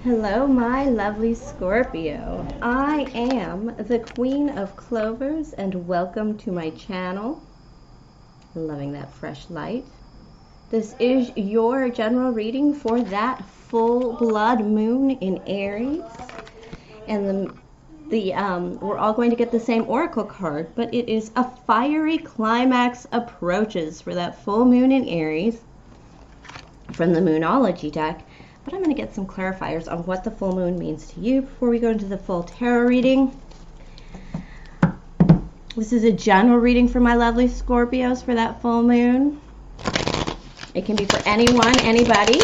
Hello, my lovely Scorpio. I am the Queen of Clovers, and welcome to my channel. Loving that fresh light. This is your general reading for that full blood moon in Aries, and we're all going to get the same oracle card, but it is a fiery climax approaches for that full moon in Aries from the Moonology deck. But I'm going to get some clarifiers on what the full moon means to you before we go into the full tarot reading. This is a general reading for my lovely Scorpios for that full moon. It can be for anyone, anybody,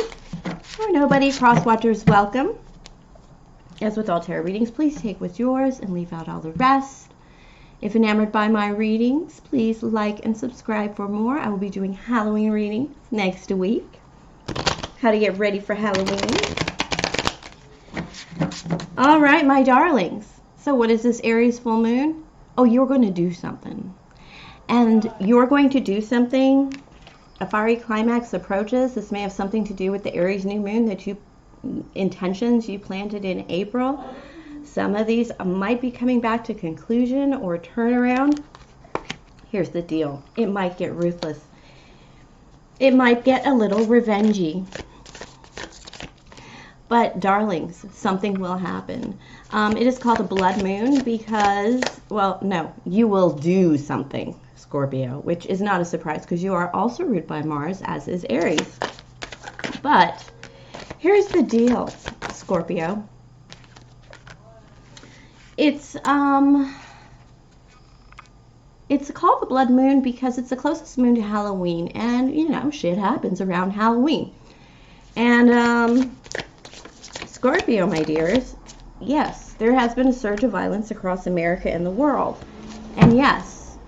or nobody. Cross-watchers welcome. As with all tarot readings, please take what's yours and leave out all the rest. If enamored by my readings, please like and subscribe for more. I will be doing Halloween readings next week. How to get ready for Halloween. All right, my darlings. So what is this Aries full moon? Oh, you're going to do something. And you're going to do something. A fiery climax approaches. This may have something to do with the Aries new moon, the two intentions you planted in April. Some of these might be coming back to conclusion or turnaround. Here's the deal. It might get ruthless. It might get a little revengey. But darlings, something will happen. It is called a blood moon because, well, no, you will do something, Scorpio, which is not a surprise because you are also ruled by Mars, as is Aries. But here's the deal, Scorpio. It's called the blood moon because it's the closest moon to Halloween, and you know, shit happens around Halloween. And Scorpio, my dears, yes, there has been a surge of violence across America and the world. And yes,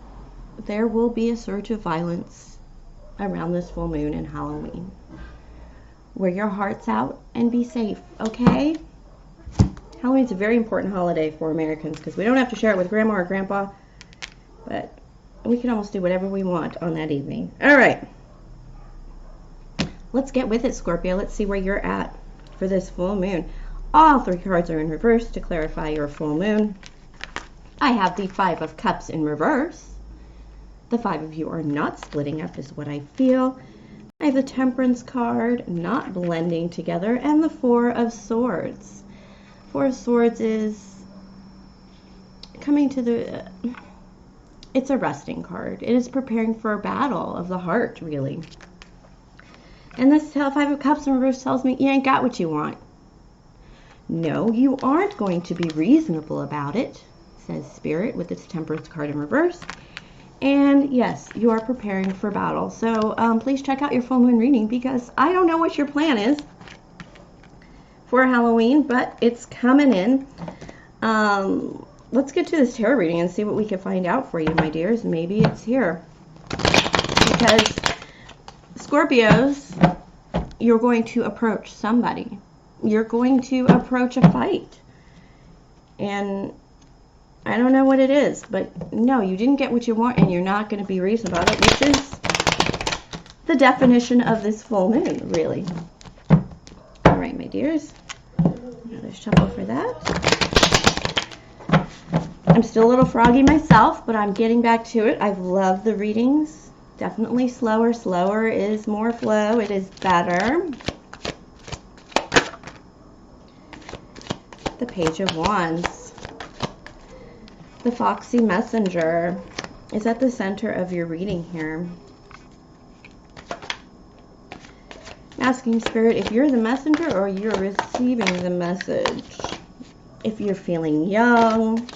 there will be a surge of violence around this full moon and Halloween. Wear your hearts out and be safe, okay? Halloween is a very important holiday for Americans because we don't have to share it with grandma or grandpa, but we can almost do whatever we want on that evening. All right. Let's get with it, Scorpio. Let's see where you're at for this full moon. All three cards are in reverse to clarify your full moon. I have the Five of Cups in reverse. The five of you are not splitting up is what I feel. I have the Temperance card, not blending together, and the Four of Swords. Four of Swords is coming to the... It's a resting card. It is preparing for a battle of the heart, really. And this Five of Cups in reverse tells me you ain't got what you want. No, you aren't going to be reasonable about it, says Spirit with its Temperance card in reverse. And yes, you are preparing for battle. So please check out your full moon reading because I don't know what your plan is for Halloween, but it's coming in. Let's get to this tarot reading and see what we can find out for you, my dears. Maybe it's here. Because Scorpios, you're going to approach somebody. You're going to approach a fight. And I don't know what it is, but no, you didn't get what you want and you're not going to be reasonable about it, which is the definition of this full moon, really. All right, my dears. Another shuffle for that. I'm still a little froggy myself, but I'm getting back to it. I've loved the readings. Definitely slower. Slower is more flow. It is better. The Page of Wands. The Foxy Messenger is at the center of your reading here. Asking Spirit if you're the messenger or you're receiving the message. If you're feeling young.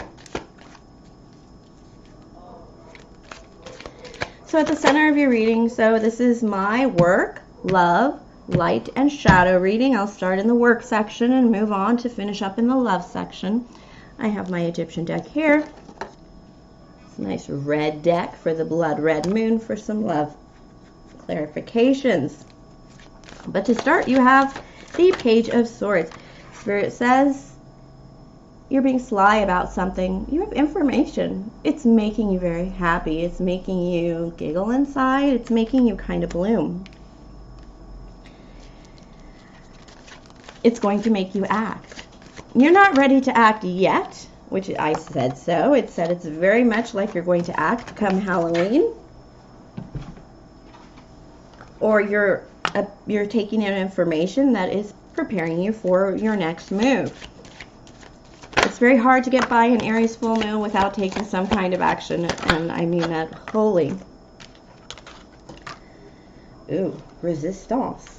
So at the center of your reading, so this is my work, love, light, and shadow reading. I'll start in the work section and move on to finish up in the love section. I have my Egyptian deck here. It's a nice red deck for the blood red moon for some love clarifications. But to start, you have the Page of Swords. Spirit says you're being sly about something. You have information. It's making you very happy. It's making you giggle inside. It's making you kind of bloom. it's going to make you act. You're not ready to act yet, which I said so. It said it's very much like you're going to act come Halloween. Or you're taking in information that is preparing you for your next move. It's very hard to get by an Aries full moon without taking some kind of action, and I mean that wholly. Ooh, resistance.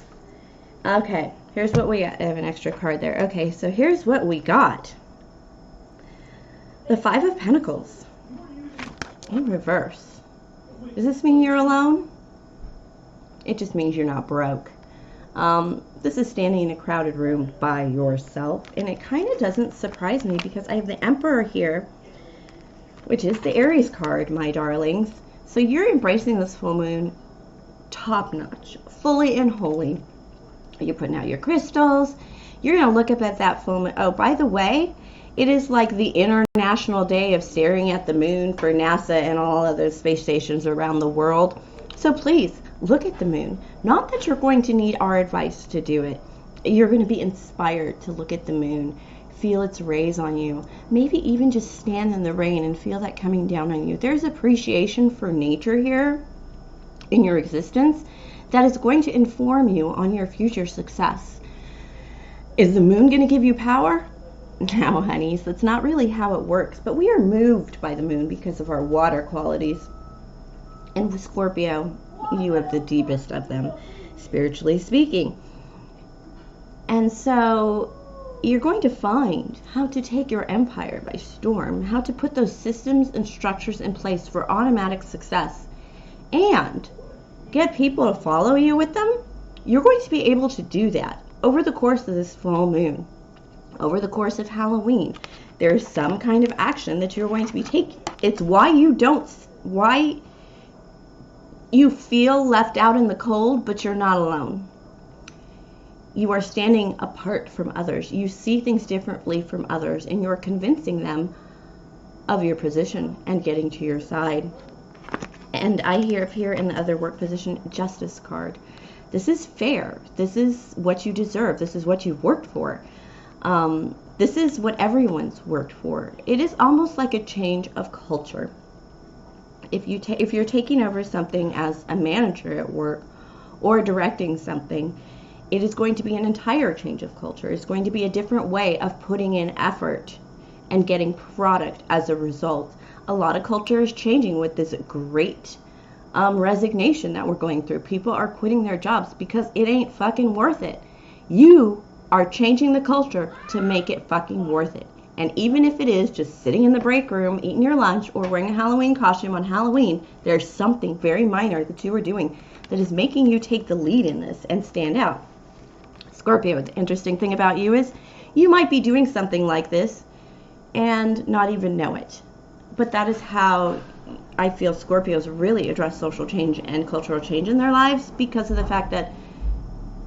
Okay, here's what we got. I have an extra card there. Okay, so here's what we got. The Five of Pentacles in reverse. Does this mean you're alone? It just means you're not broke. This is standing in a crowded room by yourself, and it kind of doesn't surprise me because I have the Emperor here, which is the Aries card, my darlings. So you're embracing this full moon top notch, fully and wholly. You're putting out your crystals. You're going to look up at that full moon. Oh, by the way, it is like the International Day of Staring at the Moon for NASA and all other space stations around the world. So please, look at the moon. Not that you're going to need our advice to do it. You're going to be inspired to look at the moon, feel its rays on you, maybe even just stand in the rain and feel that coming down on you. There's appreciation for nature here in your existence that is going to inform you on your future success. Is the moon going to give you power? No, honeys, that's not really how it works. But we are moved by the moon because of our water qualities. And with Scorpio, you have the deepest of them, spiritually speaking. And so you're going to find how to take your empire by storm, how to put those systems and structures in place for automatic success, and get people to follow you with them. You're going to be able to do that over the course of this full moon, over the course of Halloween. There's some kind of action that you're going to be taking. It's why you feel left out in the cold, but you're not alone. You are standing apart from others. You see things differently from others, and you're convincing them of your position and getting to your side. And I have here in the other work position, Justice card. This is fair. This is what you deserve. This is what you've worked for. This is what everyone's worked for. It is almost like a change of culture. If you're taking over something as a manager at work or directing something, it is going to be an entire change of culture. It's going to be a different way of putting in effort and getting product as a result. A lot of culture is changing with this great resignation that we're going through. People are quitting their jobs because it ain't fucking worth it. You are changing the culture to make it fucking worth it. And even if it is just sitting in the break room, eating your lunch, or wearing a Halloween costume on Halloween, there's something very minor that you are doing that is making you take the lead in this and stand out. Scorpio, the interesting thing about you is you might be doing something like this and not even know it. But that is how I feel Scorpios really address social change and cultural change in their lives, because of the fact that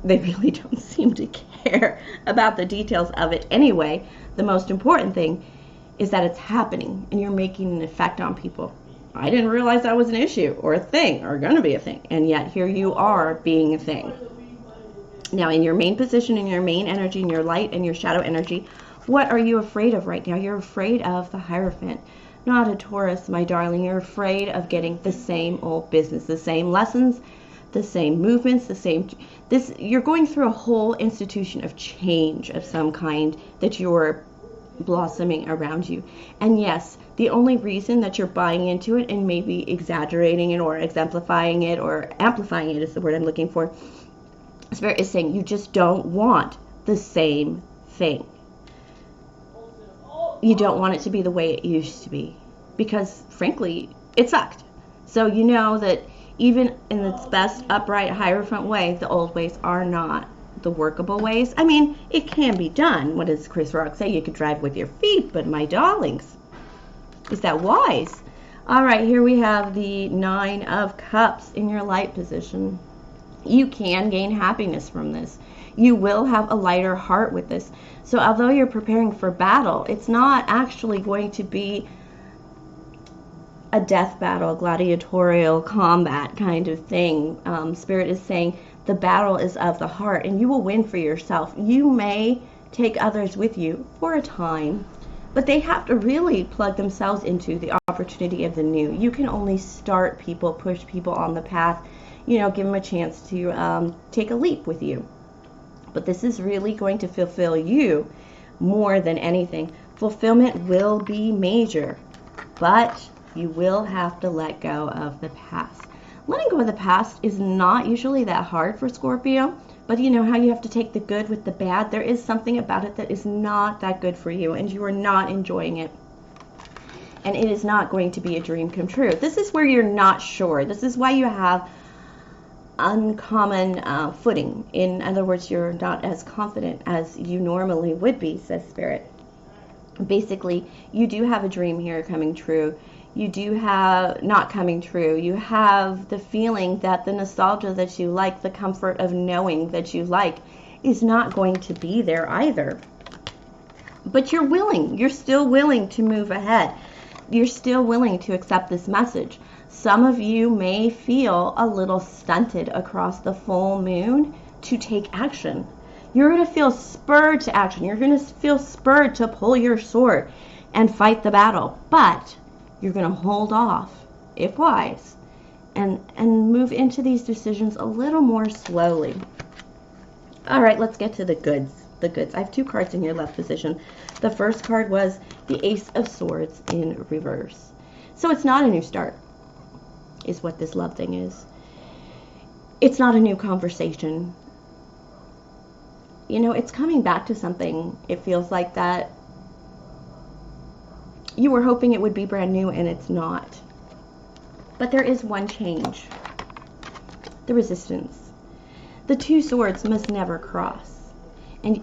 they really don't seem to care about the details of it anyway. The most important thing is that it's happening and you're making an effect on people. I didn't realize that was an issue or a thing or going to be a thing, and yet here you are being a thing. Now, in your main position, in your main energy, in your light and your shadow energy, what are you afraid of right now? You're afraid of the Hierophant, not a Taurus, my darling. You're afraid of getting the same old business, the same lessons, the same movements, you're going through a whole institution of change of some kind that you're blossoming around you. And yes, the only reason that you're buying into it and maybe exaggerating it or exemplifying it or amplifying it is the word I'm looking for, Spirit is saying you just don't want the same thing. You don't want it to be the way it used to be, because frankly, it sucked. So you know that even in its best upright Hierophant way, the old ways are not the workable ways. I mean, it can be done. What does Chris Rock say? You could drive with your feet, but my darlings, is that wise? All right, here we have the Nine of Cups in your light position. You can gain happiness from this. You will have a lighter heart with this. So although you're preparing for battle, it's not actually going to be a death battle, gladiatorial combat kind of thing. Spirit is saying The battle is of the heart, and you will win for yourself. You may take others with you for a time, but they have to really plug themselves into the opportunity of the new. You can only start people, push people on the path, you know, give them a chance to take a leap with you. But this is really going to fulfill you more than anything. Fulfillment will be major, but you will have to let go of the past. Letting go of the past is not usually that hard for Scorpio, but you know how you have to take the good with the bad? There is something about it that is not that good for you, and you are not enjoying it. And it is not going to be a dream come true. This is where you're not sure. This is why you have uncommon footing. In other words, you're not as confident as you normally would be, says Spirit. Basically, you do have a dream here coming true. You do have not coming true. You have the feeling that the nostalgia that you like, the comfort of knowing that you like, is not going to be there either. But you're willing. You're still willing to move ahead. You're still willing to accept this message. Some of you may feel a little stunted across the full moon to take action. You're going to feel spurred to action. You're going to feel spurred to pull your sword and fight the battle. But you're going to hold off, if wise, and move into these decisions a little more slowly. All right, let's get to the goods. The goods. I have two cards in your left position. The first card was the Ace of Swords in reverse. So it's not a new start, is what this love thing is. It's not a new conversation. You know, it's coming back to something. It feels like that you were hoping it would be brand new, and it's not. But there is one change. The resistance. The two swords must never cross. And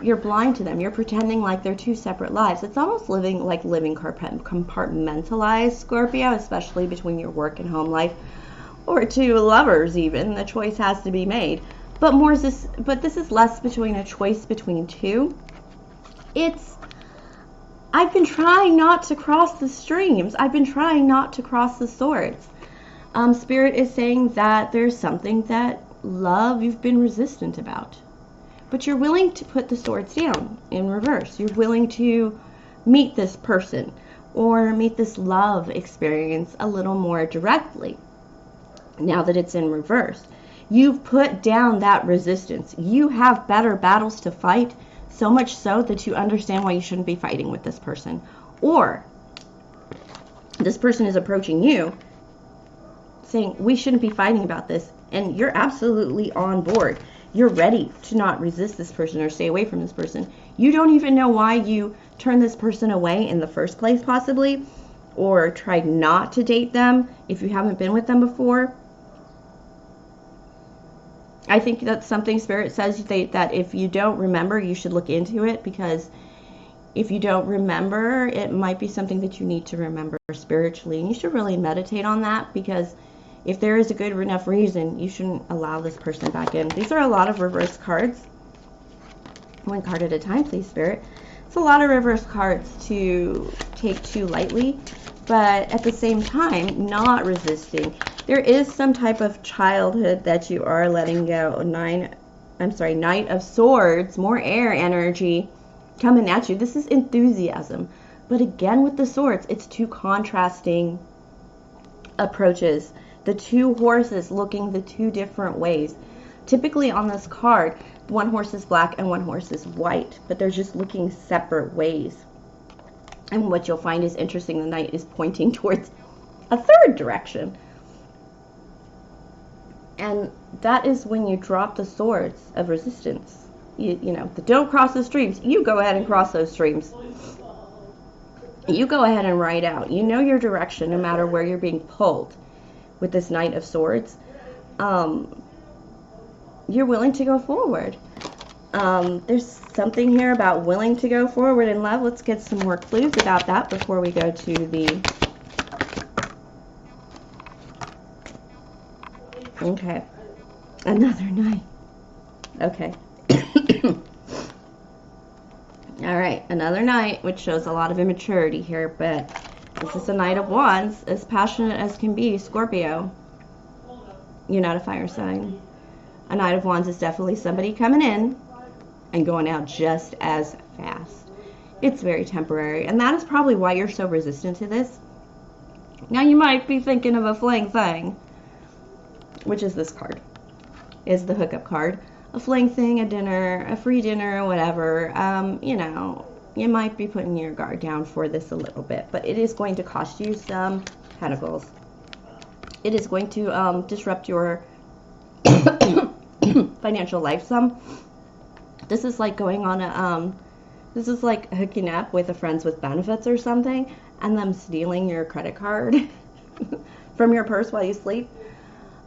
you're blind to them. You're pretending like they're two separate lives. It's almost living compartmentalized, Scorpio, especially between your work and home life, or two lovers even. The choice has to be made. But this is less between a choice between two. I've been trying not to cross the streams. I've been trying not to cross the swords. Spirit is saying that there's something that love you've been resistant about. But you're willing to put the swords down in reverse. You're willing to meet this person or meet this love experience a little more directly now that it's in reverse. You've put down that resistance. You have better battles to fight, so much so that you understand why you shouldn't be fighting with this person. Or this person is approaching you saying, we shouldn't be fighting about this, and you're absolutely on board. You're ready to not resist this person or stay away from this person. You don't even know why you turned this person away in the first place, possibly, or tried not to date them if you haven't been with them before. I think that's something Spirit says that if you don't remember, you should look into it, because if you don't remember, it might be something that you need to remember spiritually. And you should really meditate on that, because if there is a good enough reason, you shouldn't allow this person back in. These are a lot of reverse cards. One card at a time, please, Spirit. It's a lot of reverse cards to take too lightly, but at the same time, not resisting. There is some type of childhood that you are letting go. Knight of Swords, more air energy coming at you. This is enthusiasm. But again, with the swords, it's two contrasting approaches. The two horses looking the two different ways. Typically on this card, one horse is black and one horse is white, but they're just looking separate ways. And what you'll find is interesting, the knight is pointing towards a third direction. And that is when you drop the swords of resistance. You know, the don't cross the streams. You go ahead and cross those streams. You go ahead and ride out. You know your direction no matter where you're being pulled. With this Knight of Swords, you're willing to go forward. There's something here about willing to go forward in love. Let's get some more clues about that before we go to the... Okay. Another Knight. Okay. All right. Another Knight, which shows a lot of immaturity here, but... This is a Knight of Wands, as passionate as can be, Scorpio. You're not a fire sign. A Knight of Wands is definitely somebody coming in and going out just as fast. It's very temporary, and that is probably why you're so resistant to this. Now, you might be thinking of a fling thing, which is this card, is the hookup card. A fling thing, a dinner, a free dinner, whatever. You know, you might be putting your guard down for this a little bit, but it is going to cost you some pentacles. It is going to disrupt your financial life some. This is like going on a, this is like hooking up with a friends with benefits or something, and them stealing your credit card from your purse while you sleep,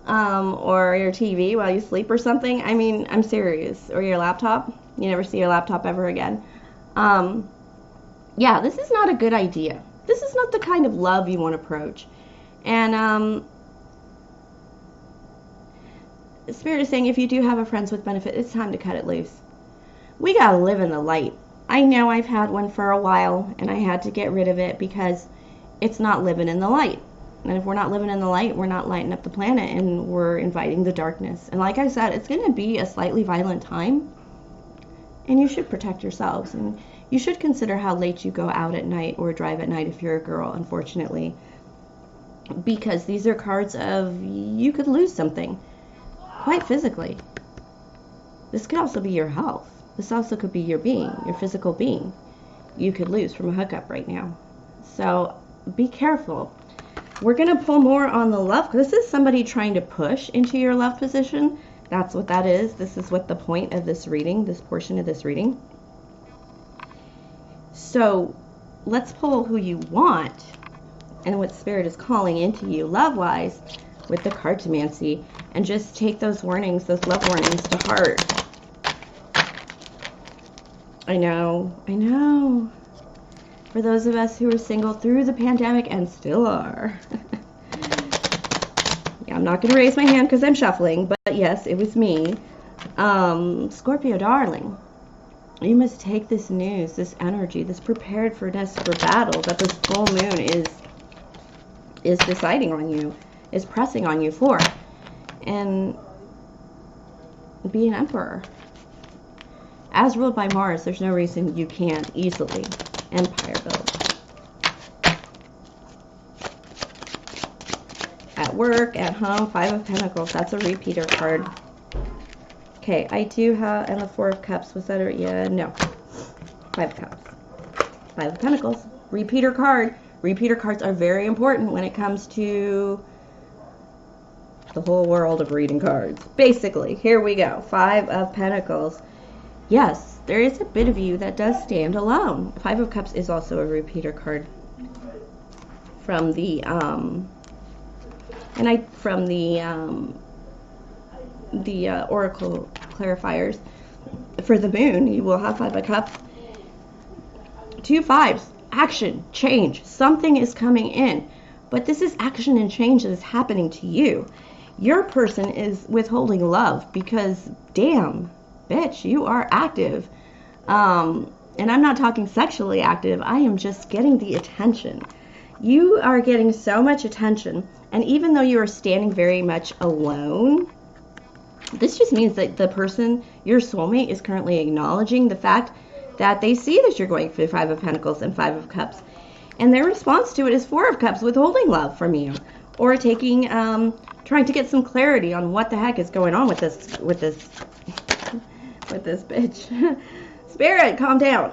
or your TV while you sleep or something. I mean, I'm serious. Or your laptop. You never see your laptop ever again. Yeah, this is not a good idea. This is not the kind of love you want to approach. And Spirit is saying if you do have a friends with benefit, it's time to cut it loose. We gotta live in the light. I know I've had one for a while, and I had to get rid of it because it's not living in the light. And if we're not living in the light, we're not lighting up the planet, and we're inviting the darkness. And like I said, it's going to be a slightly violent time, and you should protect yourselves. And you should consider how late you go out at night or drive at night if you're a girl, unfortunately. Because these are cards of you could lose something, quite physically. This could also be your health. This also could be your being, your physical being. You could lose from a hookup right now. So be careful. We're going to pull more on the love. This is somebody trying to push into your love position. That's what that is. This is what the point of this reading, this portion of this reading. So let's pull who you want and what Spirit is calling into you love-wise with the cartomancy, and just take those warnings, those love warnings to heart. I know. For those of us who were single through the pandemic and still are. Yeah, I'm not going to raise my hand because I'm shuffling, but yes, it was me. Scorpio, darling, you must take this news, this energy, this preparedness for battle that this full moon is deciding on you, is pressing on you for, and be an emperor. As ruled by Mars, there's no reason you can't easily empire build. At work, at home, Five of Pentacles. That's a repeater card. Okay, I do have, and the Four of Cups. Was that a, yeah, no. Five of Cups. Five of Pentacles. Repeater card. Repeater cards are very important when it comes to the whole world of reading cards. Basically, here we go. Five of Pentacles. Yes, there is a bit of you that does stand alone. Five of Cups is also a repeater card from the Oracle clarifiers. For the moon, you will have Five of Cups. Two fives. Action, change. Something is coming in. But this is action and change that is happening to you. Your person is withholding love because, damn, bitch, you are active. And I'm not talking sexually active. I am just getting the attention. You are getting so much attention. And even though you are standing very much alone, this just means that the person, your soulmate, is currently acknowledging the fact that they see that you're going for Five of Pentacles and Five of Cups. And their response to it is Four of Cups, withholding love from you. Or taking, trying to get some clarity on what the heck is going on with this bitch. Spirit, calm down.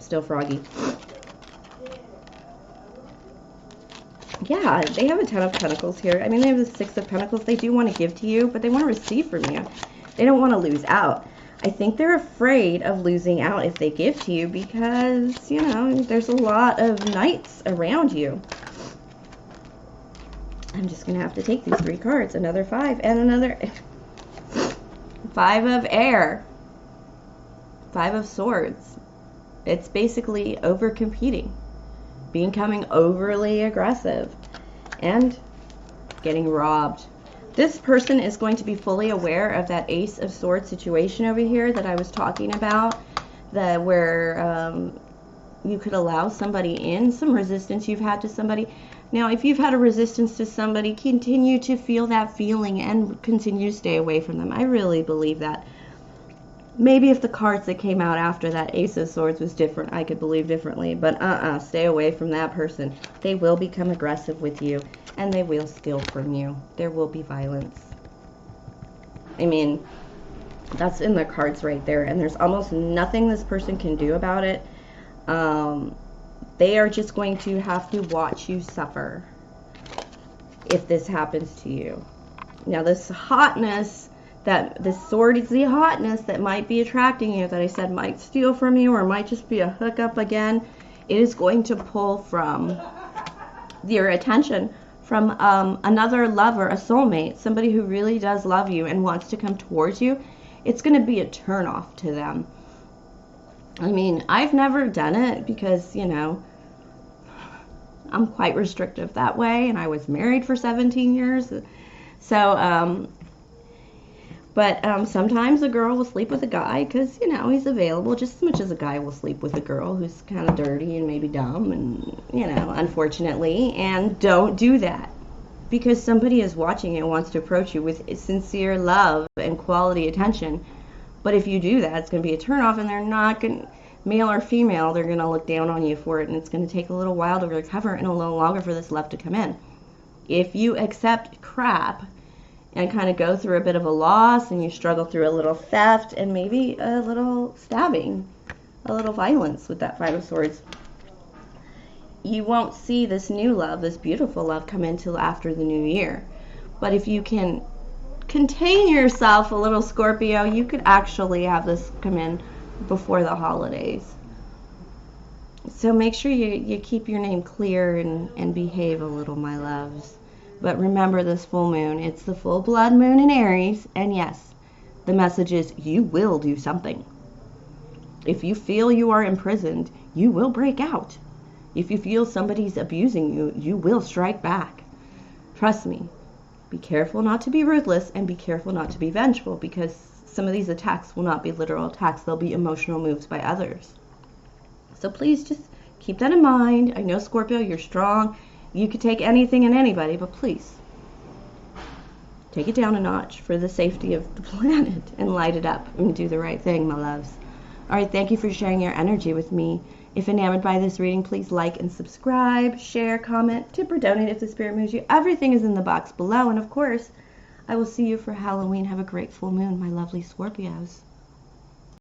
Still froggy. Yeah, they have a Ten of Pentacles here. I mean, they have the Six of Pentacles. They do want to give to you, but they want to receive from you. They don't want to lose out. I think they're afraid of losing out if they give to you because, you know, there's a lot of knights around you. I'm just going to have to take these three cards. Another five and another Five of Air. Five of Swords. It's basically over-competing. Becoming overly aggressive. And getting robbed. This person is going to be fully aware of that Ace of Swords situation over here that I was talking about. Where you could allow somebody in, some resistance you've had to somebody. Now, if you've had a resistance to somebody, continue to feel that feeling and continue to stay away from them. I really believe that. Maybe if the cards that came out after that Ace of Swords was different, I could believe differently. But stay away from that person. They will become aggressive with you, and they will steal from you. There will be violence. I mean, that's in the cards right there, and there's almost nothing this person can do about it. They are just going to have to watch you suffer if this happens to you. Now, this hotness, this swordy hotness that might be attracting you, that I said might steal from you or might just be a hookup again, it is going to pull from your attention from another lover, a soulmate, somebody who really does love you and wants to come towards you. It's going to be a turnoff to them. I mean, I've never done it because, you know, I'm quite restrictive that way, and I was married for 17 years. So, sometimes a girl will sleep with a guy because, you know, he's available just as much as a guy will sleep with a girl who's kind of dirty and maybe dumb and, you know, unfortunately. And don't do that, because somebody is watching and wants to approach you with sincere love and quality attention. But if you do that, it's going to be a turnoff, and they're not going to, male or female, they're going to look down on you for it, and it's going to take a little while to recover and a little longer for this love to come in. If you accept crap and kind of go through a bit of a loss, and you struggle through a little theft and maybe a little stabbing, a little violence with that Five of Swords, you won't see this new love, this beautiful love, come in till after the new year. But if you can contain yourself a little, Scorpio, you could actually have this come in before the holidays. So make sure you keep your name clear and behave a little, my loves. But remember this full moon, it's the full blood moon in Aries, and yes, the message is you will do something. If you feel you are imprisoned, you will break out. If you feel somebody's abusing you, you will strike back. Trust me. Be careful not to be ruthless, and be careful not to be vengeful, because some of these attacks will not be literal attacks. They'll be emotional moves by others. So please just keep that in mind. I know, Scorpio, you're strong. You could take anything and anybody, but please take it down a notch for the safety of the planet and light it up and do the right thing, my loves. All right, thank you for sharing your energy with me. If enamored by this reading, please like and subscribe, share, comment, tip, or donate if the spirit moves you. Everything is in the box below. And of course, I will see you for Halloween. Have a great full moon, my lovely Scorpios.